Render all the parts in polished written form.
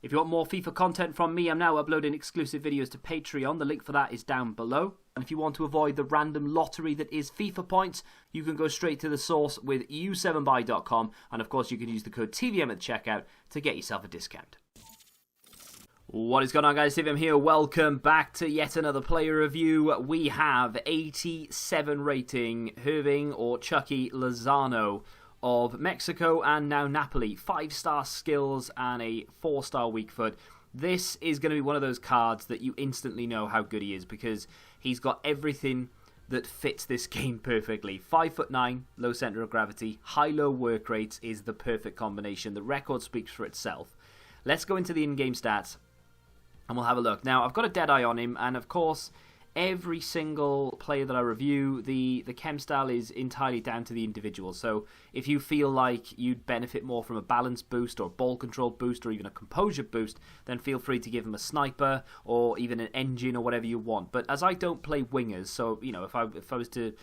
If you want more FIFA content from me, I'm now uploading exclusive videos to Patreon. The link for that is down below. And if you want to avoid the random lottery that is FIFA points, you can go straight to the source with u7buy.com. And of course, you can use the code TVM at checkout to get yourself a discount. What is going on, guys? TVM here. Welcome back to yet another player review. We have 87 rating Irving or Chucky Lozano of Mexico and now Napoli. 5-star skills and a 4-star weak foot. This is going to be one of those cards that you instantly know how good he is because he's got everything that fits this game perfectly. 5'9", low center of gravity, high-low work rates is the perfect combination. The record speaks for itself. Let's go into the in-game stats and we'll have a look. Now, I've got a dead eye on him, and of course, every single player that I review, the chem style is entirely down to the individual. So if you feel like you'd benefit more from a balance boost or ball control boost or even a composure boost, then feel free to give him a sniper or even an engine or whatever you want. But as I don't play wingers, so you know, if I was to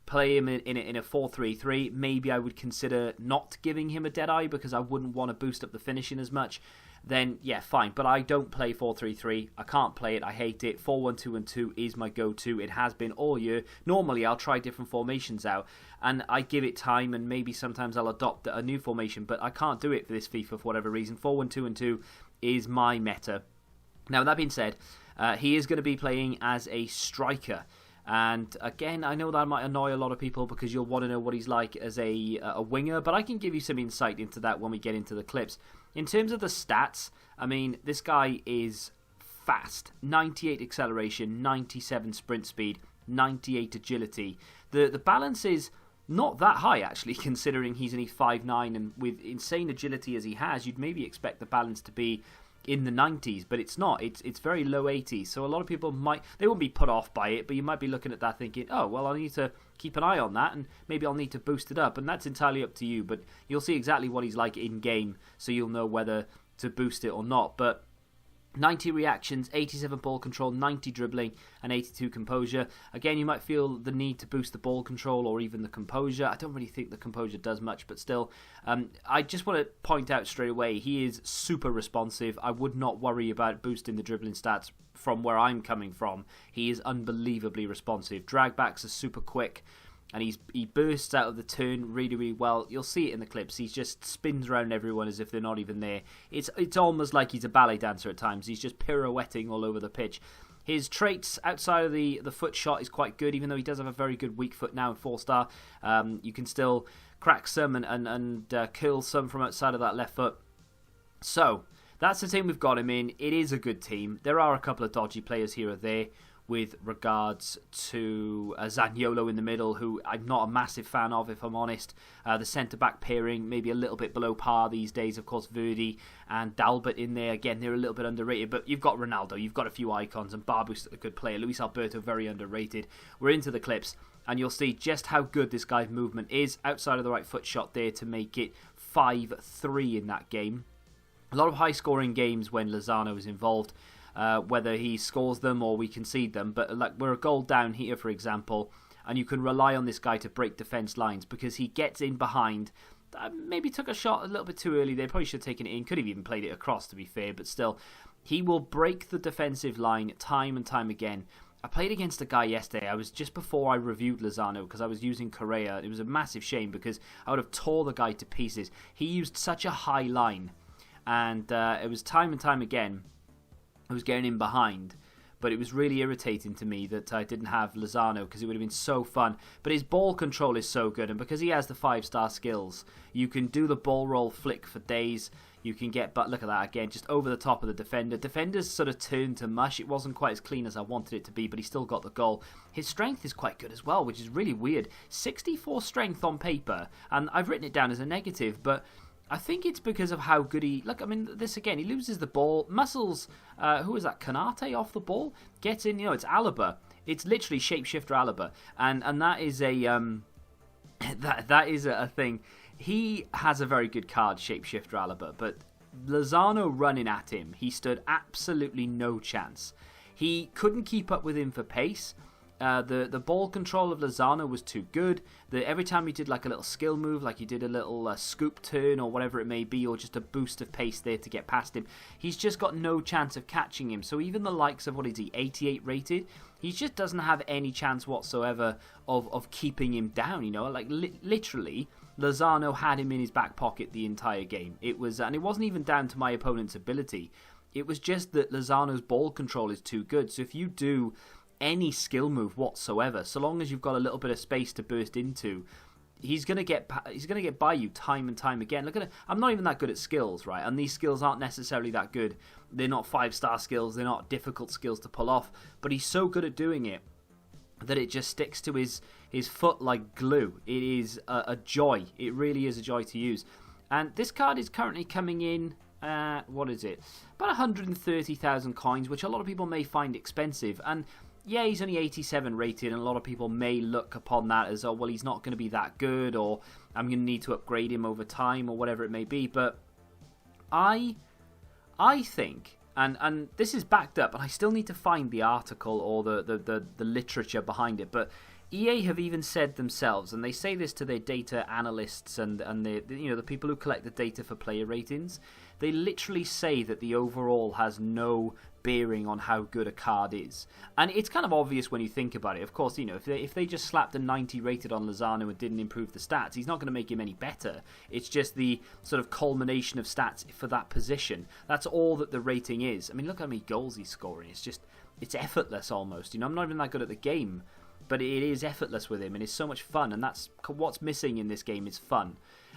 play him in a 4-3-3, maybe I would consider not giving him a dead eye because I wouldn't want to boost up the finishing as much. Then yeah, fine. But I don't play 4-3-3. I can't play it. I hate it. 4-1-2-1-2 is my go-to. It has been all year. Normally, I'll try different formations out, and I give it time, and maybe sometimes I'll adopt a new formation, but I can't do it for this FIFA for whatever reason. 4-1-2-1-2 is my meta. Now, that being said, he is going to be playing as a striker. And again, I know that might annoy a lot of people because you'll want to know what he's like as a winger, but I can give you some insight into that when we get into the clips. In terms of the stats, I mean, this guy is fast. 98 acceleration, 97 sprint speed, 98 agility. The balance is not that high, actually, considering he's only 5'9", and with insane agility as he has, you'd maybe expect the balance to be in the 90s, but it's not. It's very low 80s, so a lot of people they won't be put off by it, but you might be looking at that thinking, oh, well, I need to keep an eye on that, and maybe I'll need to boost it up, and that's entirely up to you, but you'll see exactly what he's like in-game, so you'll know whether to boost it or not. But 90 reactions, 87 ball control, 90 dribbling, and 82 composure. Again, you might feel the need to boost the ball control or even the composure. I don't really think the composure does much, but still, I just want to point out straight away, he is super responsive. I would not worry about boosting the dribbling stats from where I'm coming from. He is unbelievably responsive. Dragbacks are super quick, and he bursts out of the turn really, really well. You'll see it in the clips. He just spins around everyone as if they're not even there. It's almost like he's a ballet dancer at times. He's just pirouetting all over the pitch. His traits outside of the foot shot is quite good, even though he does have a very good weak foot now in 4-star. You can still crack some and curl some from outside of that left foot. So, that's the team we've got him in. It is a good team. There are a couple of dodgy players here or there, with regards to Zaniolo in the middle, who I'm not a massive fan of, if I'm honest. The centre-back pairing, maybe a little bit below par these days. Of course, Verdi and Dalbert in there. Again, they're a little bit underrated, but you've got Ronaldo, you've got a few icons, and Barbu's a good player. Luis Alberto, very underrated. We're into the clips, and you'll see just how good this guy's movement is outside of the right foot shot there to make it 5-3 in that game. A lot of high-scoring games when Lozano is involved. Whether he scores them or we concede them, but like we're a goal down here, for example, and you can rely on this guy to break defence lines because he gets in behind. Maybe took a shot a little bit too early. They probably should have taken it in. Could have even played it across, to be fair, but still, he will break the defensive line time and time again. I played against a guy yesterday. I was just before I reviewed Lozano because I was using Correa. It was a massive shame because I would have tore the guy to pieces. He used such a high line, and it was time and time again I was getting in behind, but it was really irritating to me that I didn't have Lozano because it would have been so fun. But his ball control is so good, and because he has the 5-star skills, you can do the ball roll flick for days. You can get, but look at that again, just over the top of the defender. Defenders sort of turned to mush. It wasn't quite as clean as I wanted it to be, but he still got the goal. His strength is quite good as well, which is really weird. 64 strength on paper, and I've written it down as a negative, but I think it's because of how good he... Look, I mean, this again, he loses the ball. Muscles, who is that? Kanate off the ball? Gets in, it's Alaba. It's literally shapeshifter Alaba. And that is a... that is a thing. He has a very good card, shapeshifter Alaba, but Lozano running at him, he stood absolutely no chance. He couldn't keep up with him for pace. The ball control of Lozano was too good. Every time he did like a little skill move, like he did a little scoop turn or whatever it may be, or just a boost of pace there to get past him, he's just got no chance of catching him. So even the likes of, what is he, 88 rated, he just doesn't have any chance whatsoever of keeping him down, you know? Like literally, Lozano had him in his back pocket the entire game. And it wasn't even down to my opponent's ability. It was just that Lozano's ball control is too good. So if you do any skill move whatsoever, so long as you've got a little bit of space to burst into, he's gonna get by you time and time again. Look at it. I'm not even that good at skills, right? And these skills aren't necessarily that good. They're not 5-star skills. They're not difficult skills to pull off. But he's so good at doing it that it just sticks to his foot like glue. It is a joy. It really is a joy to use. And this card is currently coming in. What is it? About 130,000 coins, which a lot of people may find expensive. And yeah, he's only 87 rated, and a lot of people may look upon that as, oh, well, he's not going to be that good, or I'm going to need to upgrade him over time, or whatever it may be. But I think, and this is backed up, and I still need to find the article or the literature behind it, but EA have even said themselves, and they say this to their data analysts and the people who collect the data for player ratings. They literally say that the overall has no bearing on how good a card is. And it's kind of obvious when you think about it. Of course, you know, if they just slapped a 90 rated on Lozano and didn't improve the stats, he's not going to make him any better. It's just the sort of culmination of stats for that position. That's all that the rating is. I mean, look how many goals he's scoring. It's effortless almost. You know, I'm not even that good at the game, but it is effortless with him, and it's so much fun. And that's what's missing in this game, is fun.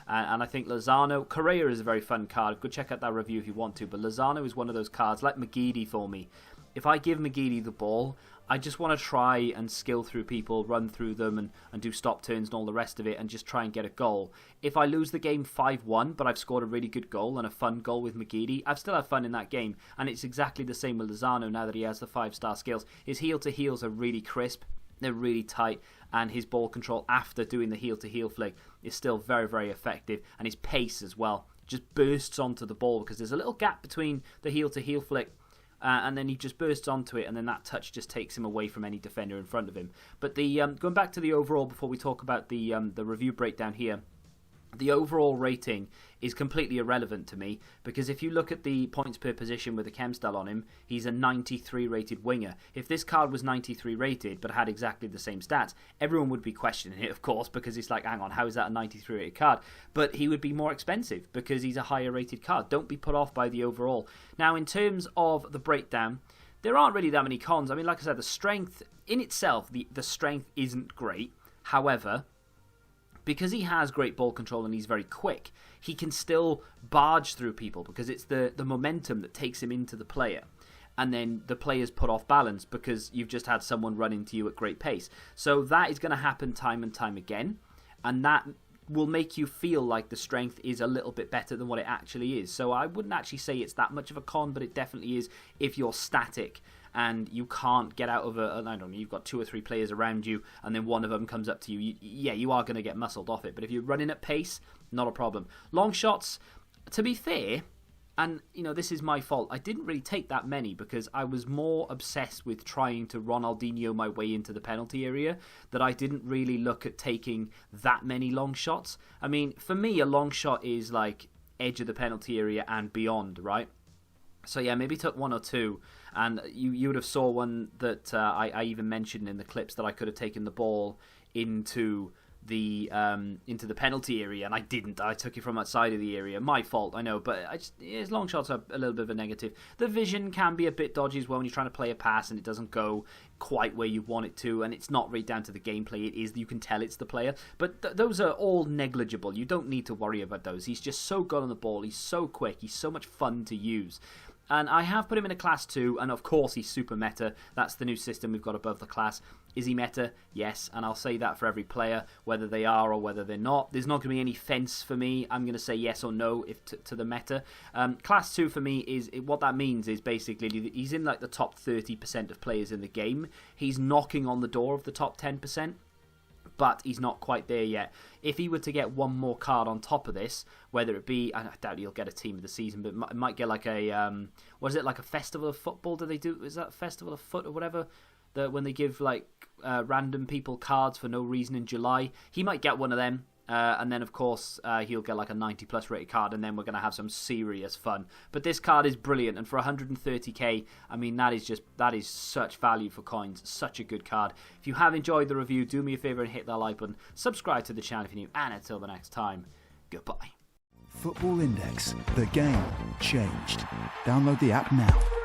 And I think Lozano, Correa is a very fun card. Go check out that review if you want to. But Lozano is one of those cards, like McGeady for me. If I give McGeady the ball, I just want to try and skill through people, run through them, and do stop turns and all the rest of it, and just try and get a goal. If I lose the game 5-1, but I've scored a really good goal and a fun goal with McGeady, I've still had fun in that game. And it's exactly the same with Lozano now that he has the 5-star skills. His heel-to-heels are really crisp. They're really tight, and his ball control after doing the heel-to-heel flick is still very, very effective, and his pace as well just bursts onto the ball, because there's a little gap between the heel-to-heel flick and then he just bursts onto it, and then that touch just takes him away from any defender in front of him. But the going back to the overall before we talk about the review breakdown here, the overall rating is completely irrelevant to me, because if you look at the points per position with a chem style on him, he's a 93 rated winger. If this card was 93 rated but had exactly the same stats, everyone would be questioning it, of course, because it's like, hang on, how is that a 93 rated card? But he would be more expensive because he's a higher rated card. Don't be put off by the overall. Now, in terms of the breakdown, there aren't really that many cons. I mean, like I said, the strength in itself, the strength isn't great. However, because he has great ball control and he's very quick, he can still barge through people, because it's the momentum that takes him into the player. And then the player's put off balance because you've just had someone run into you at great pace. So that is going to happen time and time again. And that will make you feel like the strength is a little bit better than what it actually is. So I wouldn't actually say it's that much of a con, but it definitely is if you're static and you can't get out of I don't know, you've got 2 or 3 players around you, and then one of them comes up to you. You are going to get muscled off it. But if you're running at pace, not a problem. Long shots, to be fair, and you know, this is my fault, I didn't really take that many because I was more obsessed with trying to Ronaldinho my way into the penalty area, that I didn't really look at taking that many long shots. I mean, for me, a long shot is like edge of the penalty area and beyond, right? So yeah, maybe took 1 or 2, and you would have saw one that I even mentioned in the clips, that I could have taken the ball into the penalty area, and I didn't. I took it from outside of the area. My fault, I know, but his long shots are a little bit of a negative. The vision can be a bit dodgy as well when you're trying to play a pass and it doesn't go quite where you want it to, and it's not really down to the gameplay. It is, you can tell it's the player, but those are all negligible. You don't need to worry about those. He's just so good on the ball. He's so quick. He's so much fun to use. And I have put him in a class 2, and of course he's super meta. That's the new system we've got above the class. Is he meta? Yes, and I'll say that for every player, whether they are or whether they're not. There's not going to be any fence for me. I'm going to say yes or no to the meta. Class 2 for me is, what that means is basically he's in like the top 30% of players in the game. He's knocking on the door of the top 10%. But he's not quite there yet. If he were to get one more card on top of this, whether it be, I doubt he'll get a team of the season, but might get like a, what is it, like a festival of football? Do they do? Is that festival of foot or whatever? that when they give like random people cards for no reason in July, he might get one of them. And then, of course, he'll get like a 90+ rated card, and then we're going to have some serious fun. But this card is brilliant, and for 130k, I mean, that is such value for coins. Such a good card. If you have enjoyed the review, do me a favour and hit that like button. Subscribe to the channel if you're new, and until the next time, goodbye. Football Index. The game changed. Download the app now.